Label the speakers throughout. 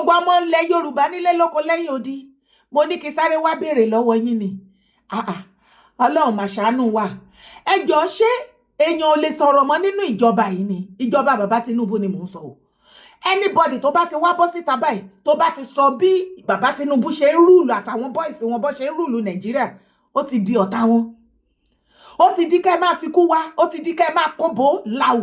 Speaker 1: gbogbo ọmọ ilẹ̀ Yorùbá nílé lóko lẹ́yìn odi mo ní kí sáré wá béèrè lọ́wọ́ yín ni Ọlọ́run máa ṣàánú wa ẹ jọ̀ọ́ ṣé èèyàn ò lè sọ̀rọ̀ mọ́ nínú ìjọba yìí ni ìjọba bàbá Tinubu ni mò ń sọ o anybody tó bá ti wá bọ́ síta báyìí tó bá ti sọ bí bàbá Tinubu ṣe ń rúùlù àtàwọn boys wọn bọ́ ṣe ń rúùlù Nàìjíríà ó ti di ọ̀tá wọn ó ti di kẹ́ máa fi kú wá ó ti di kẹ́ máa kóbó láù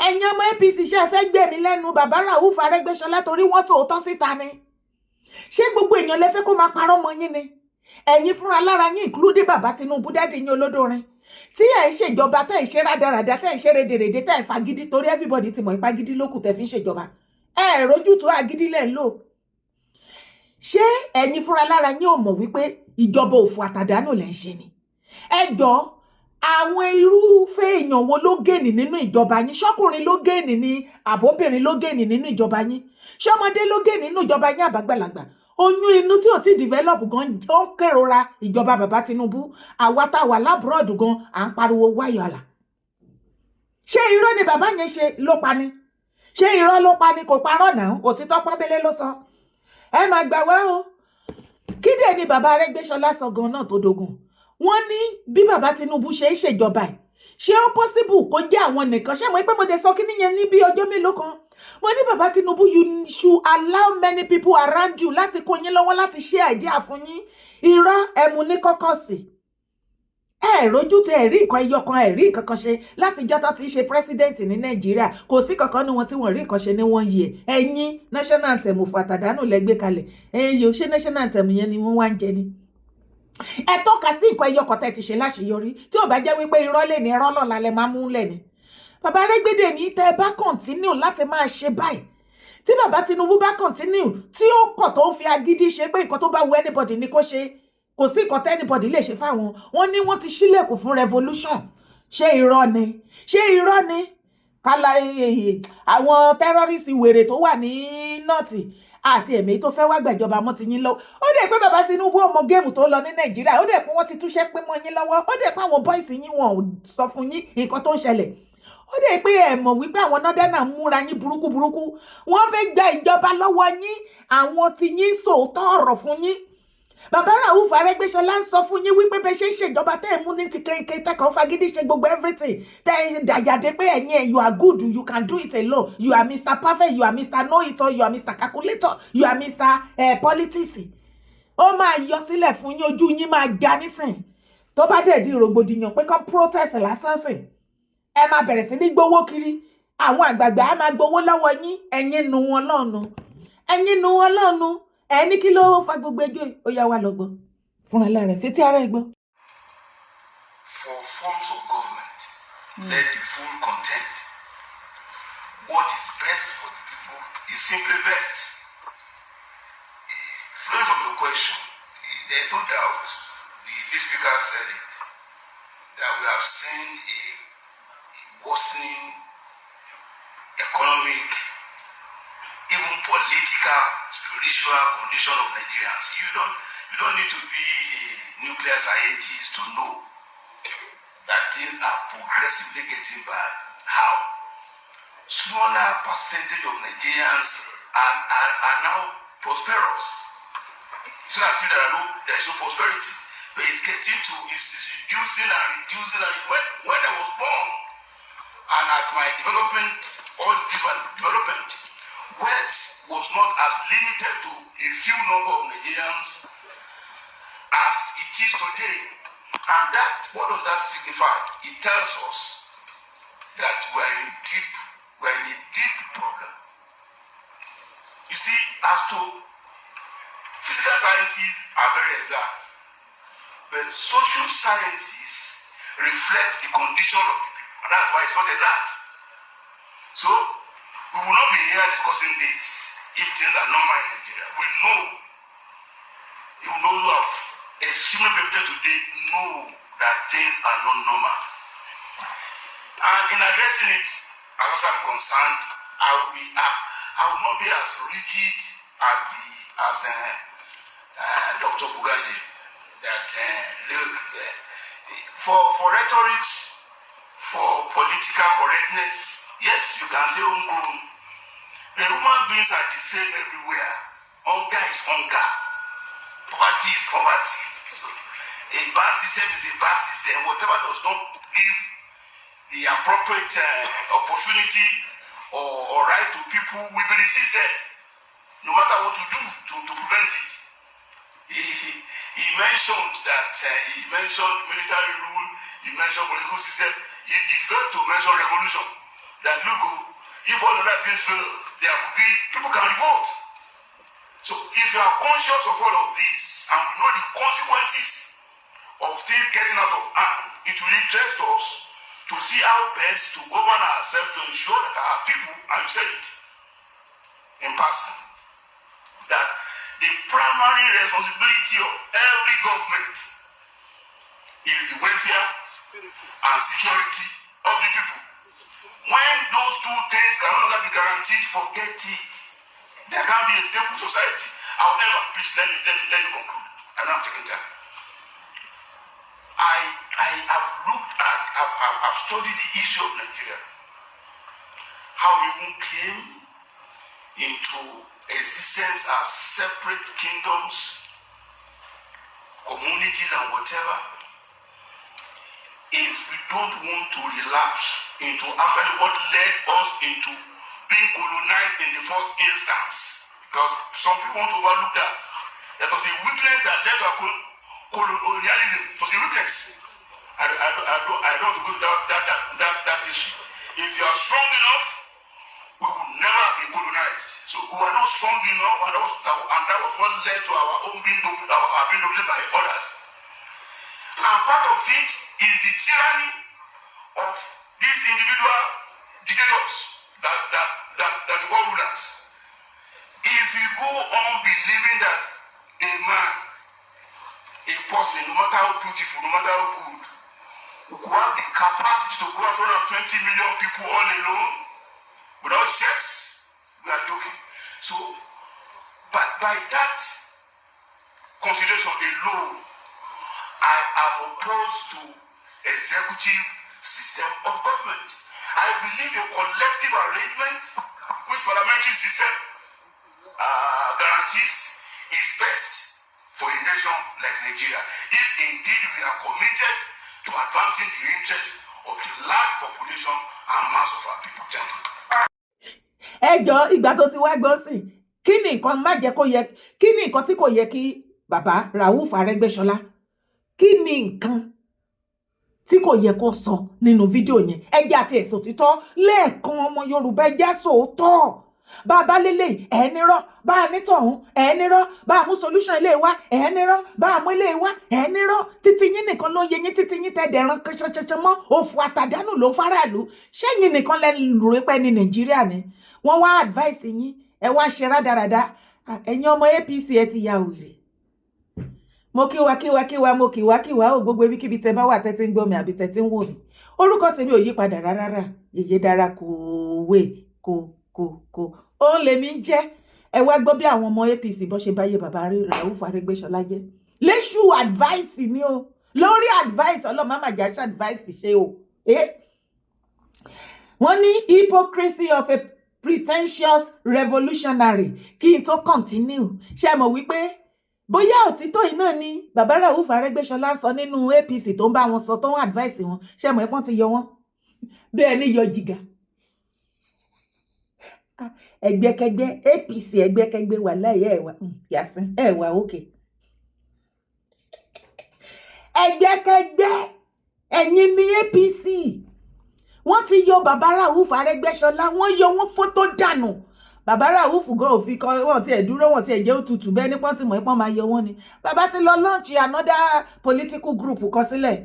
Speaker 1: ẹ̀yin ọmọ APC ṣe fẹ́ gbẹ̀mí lẹ́nu bàbá Rauf Aregbesola torí wọ́n sòótọ́ síta ni ṣé gbogbo èèyàn lẹ fẹ́ kó máa parọ́ mọ́ yín ni ẹ̀yin fúnra lára yín including bàbá Tinubu dáàdì yín olódórin tí ẹ̀ ń ṣèjọba tẹ́ ẹ̀ ṣe rádaràdà tẹ́ ẹ̀ ṣe rédèrèdè tẹ́ ẹ̀ fagídí torí everybody ti mọ̀ ipá gidi lókù tẹ́ fi ń ṣèjọba ẹ̀ rójútùú agídí lẹ̀ ń lò ṣé ẹ̀yin fúnra lára yín ò mọ̀ wípé ìjọba òfò àtàdánù lẹ̀ ń ṣe ni ẹ jọ̀ọ́ àwọn irúfẹ́ èèyàn wo ló gèèní nínú ìjọba yín ṣọ́kùnrin ló gèèní ni àbóbìnrin ló gèèní nínú ìjọba yín ṣọmọdé ló gèèní nínú ìjọba yín àbágbàlagbà oyún inú tí ò tí develop gan ó ń kérora ìjọba bàbá Tinubu àwa tá wà lábúrọ̀dù gan à ń pariwo wáyọ̀ àlà ṣé irọ́ ni bàbá yẹn ṣe ló pa ni ṣé irọ́ ló pa ni kò parọ́ náà òtítọ́ pọ́nbélé ló sọ ẹ máa gbà wá o kí dẹ̀ ni bàbá Arẹ́gbẹ́ṣọlá sọ gan náà tó dogun wọ́n ní bí bàbá Tinubu ṣe ń ṣèjọba ẹ̀ ṣé ó possible kó jẹ́ àwọn nìkan ṣé mo pé mo dé sọ kí nìyẹn ní bí ọjọ́ mélòó kan mo ní bàbá Tinubu you should allow many people around you láti kó yín lọ́wọ́ láti share idea fún yín irọ́ ẹmu ní kọ́kọ́ sí ẹ rójú tẹ ẹ̀rí nǹkan ẹyọkan ẹ̀rí kankan ṣe láti jọ́tọ́ ti ṣe president ní Nàìjíríà kò sí kankan ní wọn tí wọ́n rí nǹkan ṣe ní wọ́n yẹ ẹ̀yin national anthem òfò àtàdánù lẹ́gbẹ́ kalẹ̀ ẹ̀yin ṣé national anthem yẹn ni wọ́n wá ń jẹ ni ẹ tọ́ka sí nǹkan ẹyọkan tẹ́ ti ṣe láṣeyọrí tí ò bá jẹ́ wípé irọ́ lè ní irọ́ lọ́la lẹ máa mú lẹ̀ ni bàbá Arẹ́gbẹ́dẹ ní tẹ́ ẹ bá continue láti máa ṣe báyìí tí bàbá Tinubu bá continue tí ó kọ̀ tó ń fi agídí ṣe pé nǹkan tó bá wù anybody ni kó ṣe kò sí nǹkan tẹ́ anybody lè ṣe fáwọn wọn ní wọ́n ti ṣílẹ̀kùn fún revolution ṣé irọ́ ni kálá àwọn terrorist wèrè tó wà ní nọ́ọ̀tì àti ẹ̀mí tó fẹ́ wá gbàjọba mọ́ ti yín lọ́wọ́ ó dẹ̀ pé bàbá Tinubu ọmọ géèmù tó lọ ní Nàìjíríà ó dẹ̀ pé wọ́n ti túṣẹ́ pé mọ́ yín lọ́wọ́ ó dẹ̀ pé àwọn bọ́ìsì yín wọn ò sọ fún yín nǹkan tó ń ṣẹlẹ̀ ó dẹ̀ pé ẹ mọ̀ wípé àwọn nọ́dánà múra yín burúkú wọ́n fẹ́ gba ìjọba lọ́wọ́ yín àwọn tí yín sòótọ́ ọ̀rọ̀ fún yín bàbá Rauf Aregbesola ń sọ fún yín wípé bẹ́ẹ̀ ṣe ń ṣèjọba tẹ́ ẹ̀ mú ní ti kéèké tẹ́kọ̀ọ́ fagídí ṣe gbogbo everything tẹ́ ẹ dàjàdé pé ẹ̀yin ẹ̀ you are good you can do it alone you are Mr. Perfect you are Mr. Know It All you are Mr. Calculator you are Mr. Politics ó máa yọ sílẹ̀ fún yín ojú yín máa ga nísìn tó bá dẹ̀ di rògbòdìyàn pé kán protest lásán sìn ẹ máa bẹ̀rẹ̀ sí ní gbowó kiri àwọn àgbààgbà á máa gbowó lọ́wọ́ yín ẹ̀yin nu wọn lọ́nu ẹni kí ló fa gbogbo ẹjọ́ ó yá wa lọ́gbọ́n fúnra lára fetí ara ẹ gbọ́.
Speaker 2: For forms of government, let the full contend. What is best for the people is simply best. Flowing from the question, there is no doubt, the speaker said it, that we have seen a worsening economic, even political, spiritual condition of Nigerians. You don't need to be a nuclear scientist to know that things are progressively getting bad. How? Smaller percentage of Nigerians are now prosperous. It's not as if there's no prosperity, but it's reducing. When I was born, and at my development, all this was development, wealth was not as limited to a few number of Nigerians as it is today. And what does that signify? It tells us that we're in a deep problem. You see, as to physical sciences are very exact, but social sciences reflect the condition of the people, and that's why it's not exact. So we will not be here discussing this if things are normal in Nigeria. We know, even those who have extremely reputed today know that things are not normal. And in addressing it, as far as I'm concerned, I will not be as rigid as Dr. Bugaji. That for rhetorics, for political correctness, yes, you can say homegrown, The human beings are the same everywhere. Hunger is hunger. Poverty is poverty. So, a bad system is a bad system. Whatever does not give the appropriate opportunity or right to people will be resisted, no matter what you do to prevent it. He mentioned that he mentioned military rule, he mentioned political system. He failed to mention revolution. That look, if all of that things fail, there could be people can revolt. So if you are conscious of all of this and we know the consequences of things getting out of hand, it will interest us to see how best to govern ourselves to ensure that our people, and you said it in passing, that the primary responsibility of every government is the welfare and security of the people. When those two things can no longer be guaranteed, forget it. There can't be a stable society. However, please let me conclude. I know I'm taking time. I have looked at, I've studied the issue of Nigeria, how we even came into existence as separate kingdoms, communities, and whatever. If we don't want to relapse into actually what led us into being colonized in the first instance, because some people want to overlook that. That was a weakness that led to colonialism. It was a weakness. I don't want to go to that issue. If you are strong enough, we would never have been colonized. So we were not strong enough, and that was what led to our own being dominated by others. And part of it is the tyranny of these individual dictators that we call rulers. If you go on believing that a man, a person, no matter how beautiful, no matter how good, who have the capacity to go out 120 million people all alone without checks, we are joking. So, by that consideration alone, I am opposed to executive system of government. I believe a collective arrangement which parliamentary system guarantees is best for a nation like Nigeria, if indeed we are committed to advancing the interests of the large population and mass of our people. Thank you.
Speaker 1: Ẹjọ́ ìgbà tó ti wá gbọ́ sí kí ni nǹkan má jẹ́ kó yẹ kí ni nǹkan tí kò yẹ kí bàbá Rauf Aregbesola kí ni nǹkan tí kò yẹ kó sọ nínú fídíò yẹn ẹjẹ́ àti èso títọ́ lẹ́ẹ̀kan ọmọ Yorùbá ẹjẹ́ sòótọ́ bàbá lélẹ̀ ẹ̀ẹ́nirọ́ bá a nítọ̀hún ẹ̀ẹ́nirọ́ bá a mú solution ilé wa ẹ̀ẹ́nirọ́ bá a mú ilé wa ẹ̀ẹ́nirọ́ títí yín nìkan ló yẹ yín títí yín tẹ̀dẹ̀ ẹran kanṣanṣanṣan mọ́ òfò àtàdánù ló faraàlú ṣẹ́yìn nìkan lẹ́nu rò pé ní Nàìjíríà ni wọ́n wá advice yín ẹ wá ṣe rádaràda ẹ̀yin ọmọ APC ẹ ti ya wèrè mo kíwa mo kíwa ò gbogbo ibikíbi tẹ bá wà tẹ́ tí ń gbọ́ mi àbí tẹ́ tí ń wò mí orúkọ tèmi ò yí padà rárá Yèyé Dára kòwé kò ó lèmi ń jẹ́ ẹ wá gbọ́ bí àwọn ọmọ APC bó ṣe báyé bàbá Rauf Aregbesola jẹ́ léṣù advice ni o lórí advice ọlọ́mọ àmàjà ṣe advice ṣe o wọ́n ní hypocrisy of a pretentious revolutionary kí n tó continue ṣe mọ̀ wípé bóyá òtítọ́ yìí náà ni bàbá Rauf Aregbesola sọ nínú APC tó ń bá wọn sọ tó ń advice wọn ṣe mọ̀ ẹ̀pọ́n ti yọ wọ́n bẹ́ẹ̀ ni yọ jìgà ẹgbẹ́kẹgbẹ́ APC ẹgbẹ́kẹgbẹ́ wà láyé ẹ̀wà yàsín ẹ̀wà òkè ẹgbẹ́kẹgbẹ́ ẹ̀yin ni APC wọ́n ti yọ bàbá Rauf Aregbesola wọ́n yọ wọ́n fótó dànù bàbá Rauf gan òfin kan wọ́n ti ẹ̀ dúró wọ́n ti ẹ̀ jẹ́ òtútù bẹ́ẹ̀ ní pọ́n ti mọ̀ ẹ́pọ́n máa yọ wọ́n ni bàbá ti lọ launch another political group kan sílẹ̀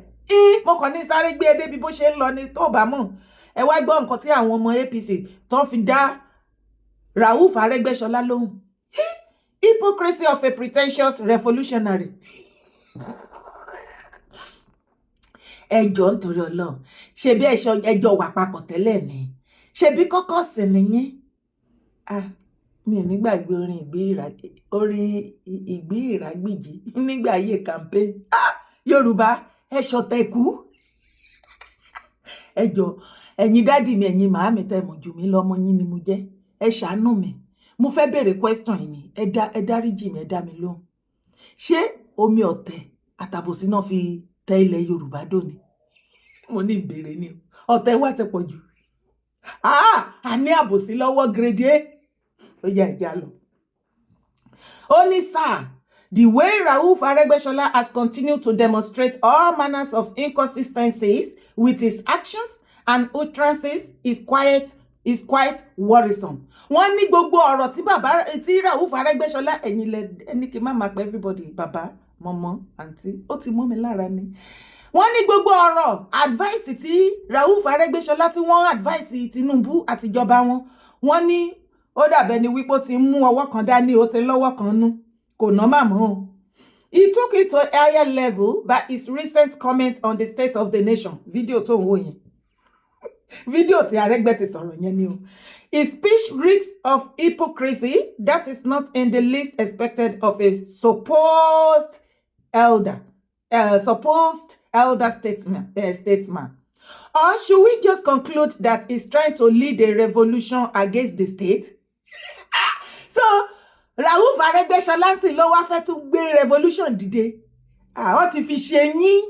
Speaker 1: mo kàn ní sáré gbé débi bó ṣe ń lọ ni tó bá mọ̀ ẹ wá gbọ́ nǹkan tí àwọn ọmọ APC tó fi dá Rauf Aregbesola lóhùn hypocrisy of a pretentious revolutionary ẹjọ́ nítorí Ọlọ́run ṣebí ẹjọ́ wà papọ̀ tẹ́lẹ̀ ni ṣebí kọ́kọ́ sì nìyẹn mi ò nígbàgbé orin ìgbé ìrágbìjì nígbà ayé campaign Yorùbá ẹ ṣọ̀tẹ̀kú ẹjọ́ ẹ̀yin dádì mi ẹ̀yin màámi tẹ́ mọ̀ jù mí lọ́mọ yín ni mo jẹ́ ẹ ṣàánú mi mo fẹ́ béèrè question yìí ni ẹ dáríjì mi ẹ dá mi lóhùn ṣé omi ọ̀tẹ̀ àtàbòsí náà fi tẹ ilẹ̀ Yorùbá dòní mo ní ìbéèrè ni ọ̀tẹ̀ wà tẹ pọ̀ jù a ní àbòsí lọ́wọ́ gírèdé ó yá ìjà lọ. Ó ní sir, the way Rauf Aregbesola has continued to demonstrate all manners of inconsistencies with his actions and utterances is quite worrisome. Wọ́n ní gbogbo ọ̀rọ̀ tí Rauf Aregbesola ẹni kí má máa pẹ́ everybody bàbá mọ́mọ́ àǹtí ó ti mọ́ mi lára ni. Wọ́n ní gbogbo ọ̀rọ̀ advice tí Rauf Aregbesola tí wọ́n advice Tinubu àtijọba wọn. Wọ́n ní ó dàbẹ́ ni wípé ó ti mú ọwọ́ kan dání ó ti lọ́wọ́ kan nú kò ná màmú o. He took it to a higher level by his recent comment on the state of the nation. Fídíò tó ń wò yẹn. Fídíò tí Aregbe ti sọ̀rọ̀ yẹn ni o. His speech reeks of hypocrisy that is not in the least expected of a supposed elder statesman. Or should we just conclude that he's trying to lead a revolution against the state? So, Rauf Aregbesola sì ló wá fẹ́ tún gbé revolution dìde. Wọ́n ti fi ṣe yín.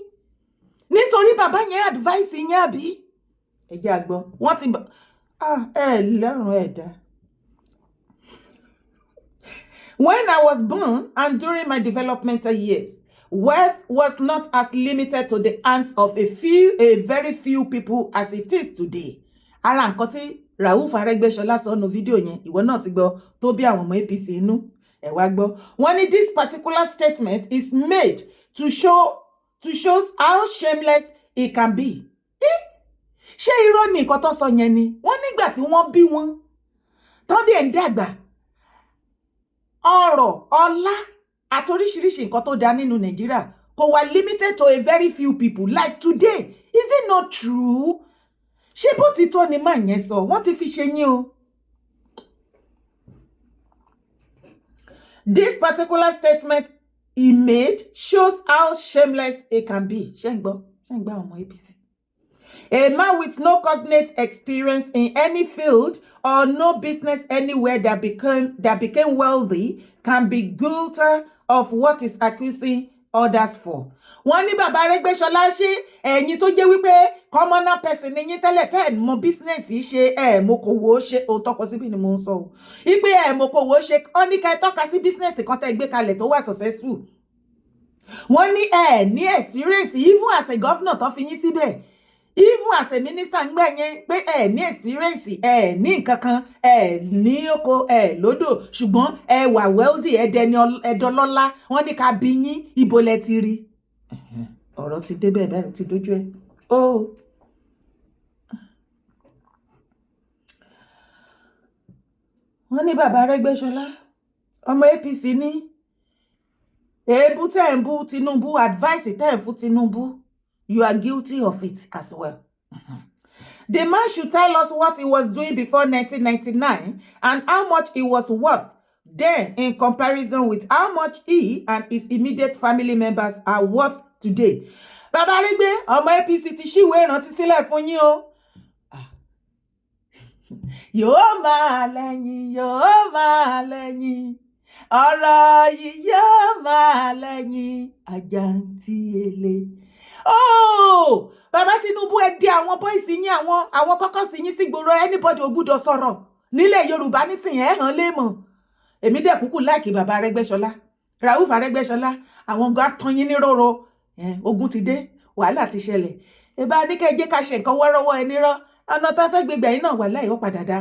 Speaker 1: Nítorí bàbá yẹn advice yín àbí? Ẹ jẹ́ a gbọ́. Wọ́n ti lọ́rùn ẹ̀dá. When I was born and during my developmental years, wealth was not as limited to the hands of a very few people as it is today. Ara nǹkan tí Rauf Aregbesola sọ nínú fídíò yẹn, ìwọ náà ti gbọ́ tó bí àwọn ọmọ APC inú. Ẹ wá gbọ́. Wọ́n ní this particular statement is made to show how shameless it can be. Ṣé irọ́ ni nǹkan tó sọ yẹn ni? Wọ́n nígbà tí wọ́n bí wọn tán dé ń dàgbà. Ọrọ̀, ọlá àtoríṣiríṣi nǹkan tó dá nínú Nàìjíríà kò wà limited to a very few people like today. Is it not true? Ṣé bó ti tó ni máa yẹn sọ? Wọ́n ti fi ṣe yín o. This particular statement he made shows how shameless it can be. Ṣé ń gbọ́ ọmọ APC. A man with no cognate experience in any field or no business anywhere that became wealthy can be guilty of what is accusing others for. Wọ́n ní bàbá Aregbesola ṣe ẹ̀yin tó jẹ́ wípé commoner person ni yín tẹ́lẹ̀ tẹ́ mọ business yìí ṣe mokòwò ṣe ohun tọ́kọ síbí ni mo ń sọ o. Ipe mokòwò ṣe ó ní ká tọ́ka sí business kan tẹ́ gbé kalẹ̀ tó wà successful. Wọ́n ní experience even as a governor tó fi yín síbẹ̀. Even as a minister ń gbà yẹn pé ní experience ní nǹkan kan ní oko lódò ṣùgbọ́n wà wealthy dẹni ẹ̀dọ́lọ́lá wọ́n ní ká bí yín ibo lẹ ti rí. Ọ̀rọ̀ ti dé bẹ́ẹ̀ báyìí ti dójú ẹ̀. Wọ́n ní bàbá Aregbesola ọmọ APC ní èébú tẹ́ ń bú Tinubu advice tẹ́ ń fún Tinubu. You are guilty of it as well. The man should tell us what he was doing before 1999 and how much he was worth then in comparison with how much he and his immediate family members are worth today. Bàbá Aregbe, ọmọ APC ti ṣíwé ìrántí sílẹ̀ fún yín o. Yóò máa lẹ́yìn, ọ̀rọ̀ yìí yóò máa lẹ́yìn, àjàntí ele. Bàbá Tinubu ẹ dé àwọn boys yín àwọn kọ́kọ́ sí yín sí gboro anybody ò gbúdọ̀ sọ̀rọ̀ nílẹ̀ Yorùbá nísìnyí hàn lè mọ̀. Èmi dẹ̀ kúkú láìkì bàbá Aregbesola. Rauf Aregbesola àwọn gan tán yín ní róró. Ogun ti dé, wàhálà ti ṣẹlẹ̀. Ẹ̀bá ní kẹ́ jẹ́ ká ṣe nǹkan wọ́rọ́wọ́ ẹni rọ́. Ọ̀nà tá fẹ́ gbégbà yín náà wà láì ó padà dá.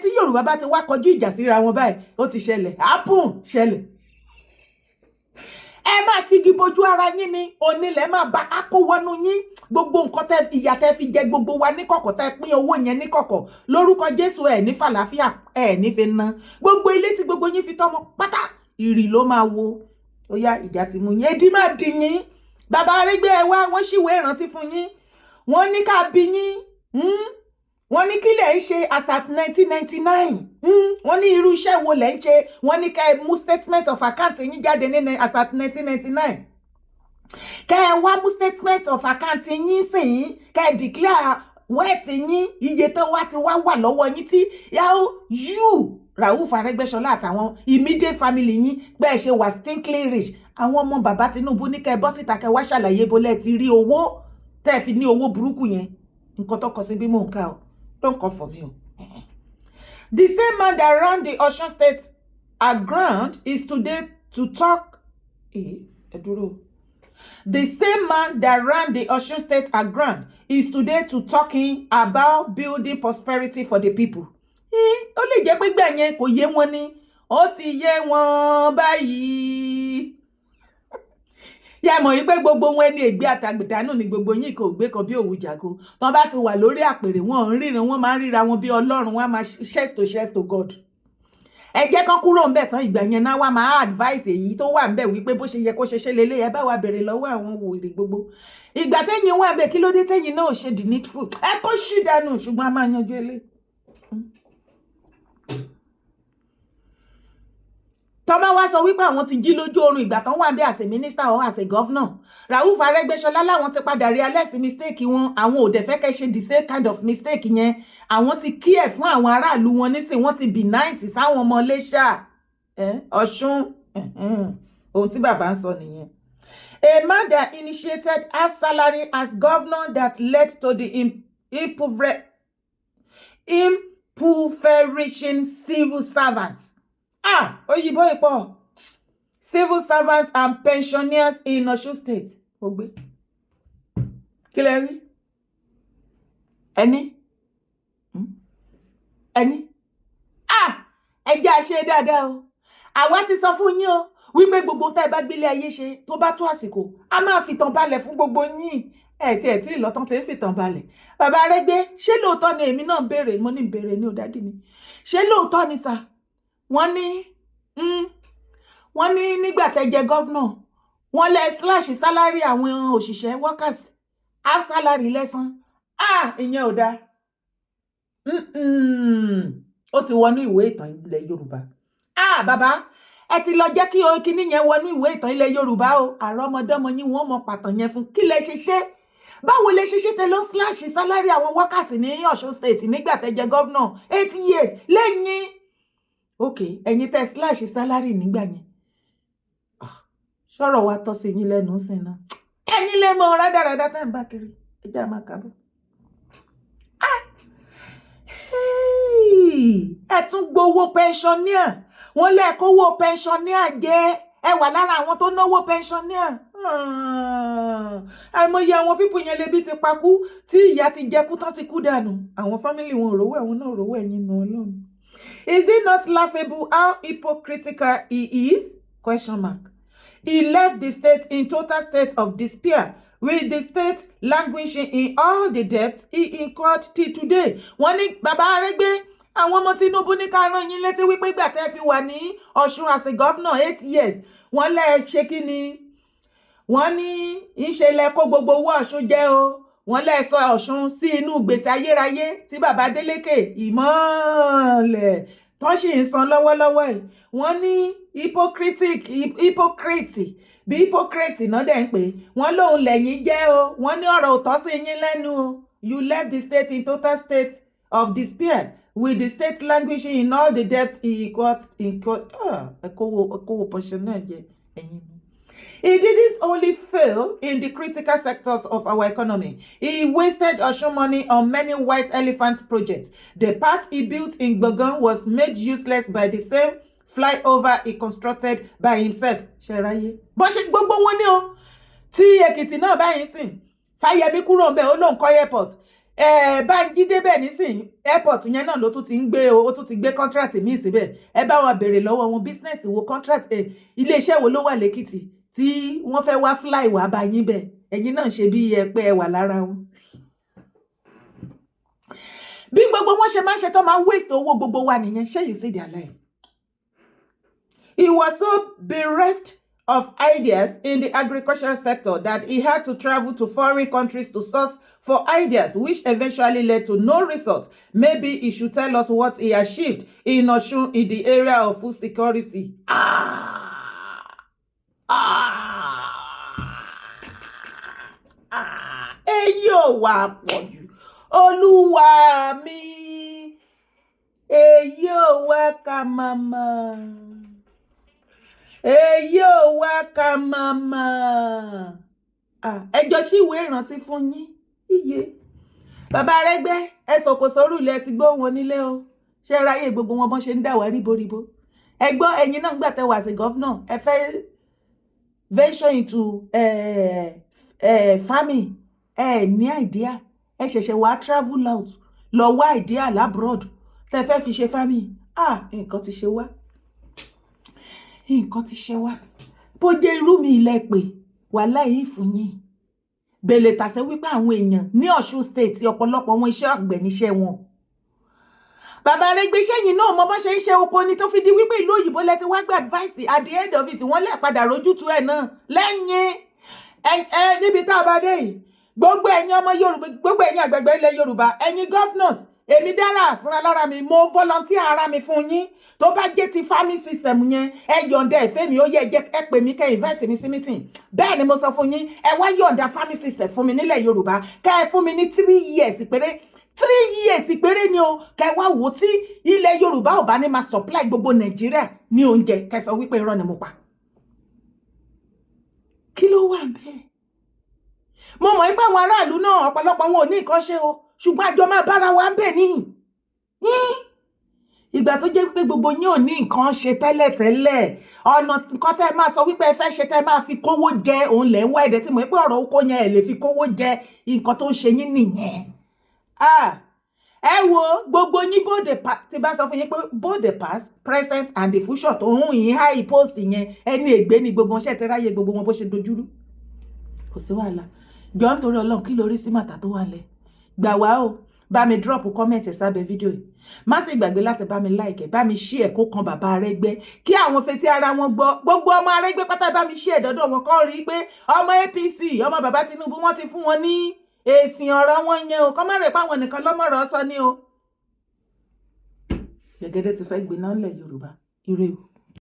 Speaker 1: Tí Yorùbá bá ti wá kọjú ìjà síra wọn báyìí, ó ti ṣẹlẹ̀. Happen ṣẹlẹ̀. Ẹ máa ti igi bojú ara yín ni onílẹ̀ máa bá akó wọnú yín gbogbo nǹkan ìyà tẹ́ fi jẹ gbogbo wa ní kọ̀kọ̀ tẹ́ pín owó yẹn ní kọ̀kọ̀ lórúkọ Jésù ní fàlàáfíà ní fi ná gbogbo ilé tí gbogbo yín fi tọ́mọ pátá ìrì ló máa wo. Ó yá ìjà ti mú yín èdè máa dì yín. Bàbá Aregbe wá wọ́n ṣìwé ìrántí fún yín. Wọ́n ní ká bí yín. Wọ́n ní kí lẹ̀ ń ṣe as at 1999. Wọ́n ní irú iṣẹ́ wo lẹ̀ ń ṣe. Wọ́n ní ká mú statement of account yín jáde ní as at 1999. Ká wá mú statement of account yín sìn ká declare wẹ́ẹ̀tì yín iye tó wá ti wá wà lọ́wọ́ yín tí you Rauf Aregbesola àtàwọn immediate family yín pé ẹ ṣe wà stinkly rich. Àwọn ọmọ bàbá Tinubu ní kẹ́ bọ́ síta kẹ́ wá ṣàlàyé bó lẹ ti rí owó tẹ́ fi ní owó burúkú yẹn. Nǹkan tó kọ sí bí mò ń kà o. Don't come for me o. The same man that ran the Osun State aground is today to talk. The same man that ran the Osun State aground is today to talking about building prosperity for the people. Ó lè jẹ́ pé gbà yẹn kò yé wọn ni. Ó ti yé wọn báyìí. Yá mọ̀ yí pé gbogbo wọn ẹni ègbé àtàgbẹ̀dánù ni gbogbo yín kò gbé kan bí òwú jàgo. Tán bá ti wà lórí àpèrè wọn ń ríran wọn máa ń ríra wọn bí Ọlọ́run wọn máa chest to God. Ẹ jẹ́ kán kúrò ńbẹ̀ tán ìgbà yẹn náà wá máa advice èyí tó wà ńbẹ̀ wípé bó ṣe yẹ kó ṣe lélẹ̀ ẹ bá wa bèrè lọ́wọ́ àwọn wòrè gbogbo. Ìgbà tẹ́yìn wà ńbẹ̀ kí ló dé tẹ́yìn náà ò ṣe the needful. Ẹ kó ṣì dànù ṣùgbọ́n a máa yanjú eléyìí. Tọ́mọ wá sọ wípé àwọn ti jí lójú oorun ìgbà tán wà bí as a minister or as a governor. Rauf Aregbesola láwọn ti padà realize mistake wọn. Àwọn ò dẹ̀ fẹ́ kẹ́ ṣe the same kind of mistake yẹn. Àwọn ti care fún àwọn aráàlú wọn nísìn wọ́n ti be nice sáwọn ọmọ Iléṣà. Ọ̀ṣun. Ohun tí bàbá ń sọ nìyẹn. A man that initiated half salary as governor that led to the impoverishing civil servants. Òyìnbó ipò. Civil servants and pensioners in Osun State. Ogbe. Kí lẹ rí? Ẹni? Ẹ jẹ́ àṣẹ dáadáa o. Àwa ti sọ fún yín o wípé gbogbo tá ẹ bá gbélé ayé ṣe tó bá tó àsìkò a máa fìtàn balẹ̀ fún gbogbo yín. Ẹ tí ìlọ́tàn tẹ́ fìtàn balẹ̀. Bàbá Arẹ́gbẹ́ ṣé lóòótọ́ ni èmi náà béèrè mo ní béèrè ní òdádì mi. Ṣé lóòótọ́ ni sà? Wọ́n ní nígbà tẹ́ jẹ gọ́vnọ̀ wọ́n lẹ slash salary àwọn òṣìṣẹ́ workers half salary lẹ́san. Ìyẹn ò dáa. Ó ti wọnú ìwé ìtàn ilẹ̀ Yorùbá. Bàbá ẹ ti lọ jẹ́ kí kíní yẹn wọnú ìwé ìtàn ilẹ̀ Yorùbá o. Àrọ́mọdọ́mọ yín wọ́n mọ pàtàn yẹn fún kí lẹ ṣe. Báwo lẹ ṣe tẹ lọ slash salary àwọn workers ní Osun State nígbà tẹ́ jẹ gọ́vnọ̀ 8 years lẹ́yìn. Okay, ẹ̀yin tẹ́ slash salary nígbà yẹn. Ṣọ́rọ̀ wa tọ́ sí yín lẹ́nu sí náà. Ẹ̀yin lè mọ rádaràdá tẹ́ ń bá kiri. Ẹ jẹ́ máa kábọ̀. Ẹ tún gbowó pensioner. Wọ́n lè kówó pensioner jẹ. Ẹ wà lára àwọn tó náwó pensioner. Àìmọye àwọn pípù yẹn lebi ti pakú tí ìyá ti jẹkú tán ti kú dànù. Àwọn family wọn ò rówó àwọn náà rówó ẹ̀yin nù Ọlọ́run. Is it not laughable how hypocritical he is? Question mark. He left the state in total state of despair, with the state languishing in all the debts he incurred till today. Wọ́n ní bàbá Arẹ́gbẹ́ àwọn ọmọ Tinubu ní ká rán yín létí wípé ìgbà tẹ́ fi wà ní Ọ̀ṣun as a governor 8 years. Wọ́n lẹ ṣe kí ni? Wọ́n ní ìṣẹ̀lẹ̀ kó gbogbo owó Ọ̀ṣun jẹ o. Wọ́n lẹ sọ Ọ̀ṣun sí inú gbèsè ayérayé tí bàbá Délékè ìmọ́lẹ̀ tó sì ń san lọ́wọ́lọ́wọ́ ẹ̀. Wọ́n ní hypocrite bí hypocrite náà dẹ̀ ń pè. Wọ́n lóun lẹ́yìn jẹ́ o. Wọ́n ní ọ̀rọ̀ òtọ́ sí yín lẹ́nu o. You left the state in total state of despair, with the state languishing in all the debts he incurred. Ẹ̀kọ́wò pensioner jẹ ẹ̀yin. He didn't only fail in the critical sectors of our economy. He wasted Osun money on many white elephant projects. The park he built in Gbogan was made useless by the same flyover he constructed by himself. Ṣẹ̀ráyé. Bó ṣe gbogbo wọn ní o. Tí Èkìtì náà báyìí sìn. Fáyẹmí kúrò ńbẹ̀ ó lóun kọ́ airport. Báńjídé bẹ́ẹ̀ nísìn airport yẹn náà ló tún ti ń gbé o. Ó tún ti gbé contract míì síbẹ̀. Ẹ bá wọn béèrè lọ́wọ́ wọn business wo contract ilé-iṣẹ́ wo ló wà lẹ́kìtì tí wọ́n fẹ́ wá fly wá bá yín bẹ̀. Ẹ̀yin náà ṣe bí ẹ pé ẹ wà lára wọn. Bí gbogbo wọn ṣe máa ń ṣe tó máa ń waste owó gbogbo wa nìyẹn. Ṣé you see their life? He was so bereft of ideas in the agricultural sector that he had to travel to foreign countries to source for ideas, which eventually led to no result. Maybe he should tell us what he achieved in Osun in the area of food security. Yóò wá pọ̀ jù. olúwa mi èyí ò wá ká màmá èyí ò wá ká màmá. Ẹjọ́ sí ìwé ìrántí fún yín iye bàbá Arẹ́gbẹ́ ẹ sọ̀kò sórù ilẹ̀ ti gbọ́ wọn nílé o ṣe ráyè gbogbo wọn bọ́n ṣe ń dà wá ríboríbo ẹ gbọ́ ẹ̀yin náà gbà tẹ́ wà sí gọ́fúnà ẹ fẹ́ venture into farming ẹ ní idea ẹ ṣẹ̀ṣẹ̀ wá travel out lọ wá idea labroad tẹ́ fẹ́ fi ṣe farming nǹkan ti ṣe wá nǹkan ti ṣe wá bó jẹ́ irú mi ilẹ̀ pé wàhálà yìí fún yín bèlè tàṣẹ wípé àwọn èèyàn ní Osun State ọ̀pọ̀lọpọ̀ wọn iṣẹ́ àgbẹ̀ níṣẹ́ wọn bàbá Arẹ́gbẹ́ sẹ́yìn náà mọ bó ṣe ń ṣe oko ni tó fi di wípé ìlú òyìnbó lẹ ti wá gba advice at the end of it wọ́n lè padà rójútu ẹ̀ náà lẹ́yìn níbi tá a bá dé yìí gbogbo ẹ̀yin ọmọ Yorùbá gbogbo ẹ̀yin àgbẹ̀gbẹ̀ ilẹ̀ Yorùbá ẹ̀yin governors èmi dára fúnra lára mi mo volunteer ara mi fún yín tó bá jẹ́ ti farming system yẹn ẹ yọ̀ǹda ẹ̀fẹ́ mi ó yẹ ẹ pè mí kẹ́ invite mi sí meeting bẹ́ẹ̀ ni mo sọ fún yín ẹ wá yọ̀ǹda farming system fún mi nílẹ̀ Yorùbá kẹ́ ẹ fún mi ní 3 years péré 3 years péré ni o kẹ́ wá wò tí ilẹ̀ Yorùbá ò bá ní máa supply gbogbo Nàìjíríà ní oúnjẹ kẹ́ sọ wípé irọ́ ni mo pa kí ló wà bẹ́ẹ̀ mo mọ̀ pé àwọn aráàlú náà ọ̀pọ̀lọpọ̀ wọn ò ní nǹkan ṣe o ṣùgbọ́n àjọ máa bára wa ń bẹ̀ níyìn ìgbà tó jẹ́ pé gbogbo yín ò ní nǹkan ṣe tẹ́lẹ̀tẹ́lẹ̀ ọ̀nà nǹkan tẹ́ máa sọ wípé ẹ fẹ́ ṣe tẹ́ máa fi kówó jẹ òun lẹ̀ ń wá ẹ̀dẹ̀ tí mo pé ọ̀rọ̀ oko yẹn ẹ̀ lè fi kówó jẹ nǹkan tó ń ṣe yín nìyẹn ẹ wo gbogbo yín tí bá sọ fún yín pé both the past present and the future tó ń yín high post yẹn ẹni ègbé ni gbogbo wọn ṣe ti ráyè gbogbo wọn bó ṣe dojúrú kò sí wàhálà jọ nítorí Ọlọ́run kí lórí sí màtà tó wà lẹ̀ gbà wá o bá mi drop comment sábẹ́ fídíò yìí má sì gbàgbé láti bá mi like bá mi share kó kan bàbá Arẹ́gbẹ́ kí àwọn fetí ara wọn gbọ́ gbogbo ọmọ Arẹ́gbẹ́ pátá bá mi share dọ́dọ̀ wọn kọ́ rí pé ọmọ APC ọmọ bàbá Tinubu wọ́n ti fún wọn ní èsì ọ̀rọ̀ wọn yẹn o kọ́ má rẹ̀ páwọn nìkan lọ́mọ̀rọ̀ sọ ní o gẹ́gẹ́dẹ́ ti fẹ́ gbiná lẹ̀ Yorùbá ire o.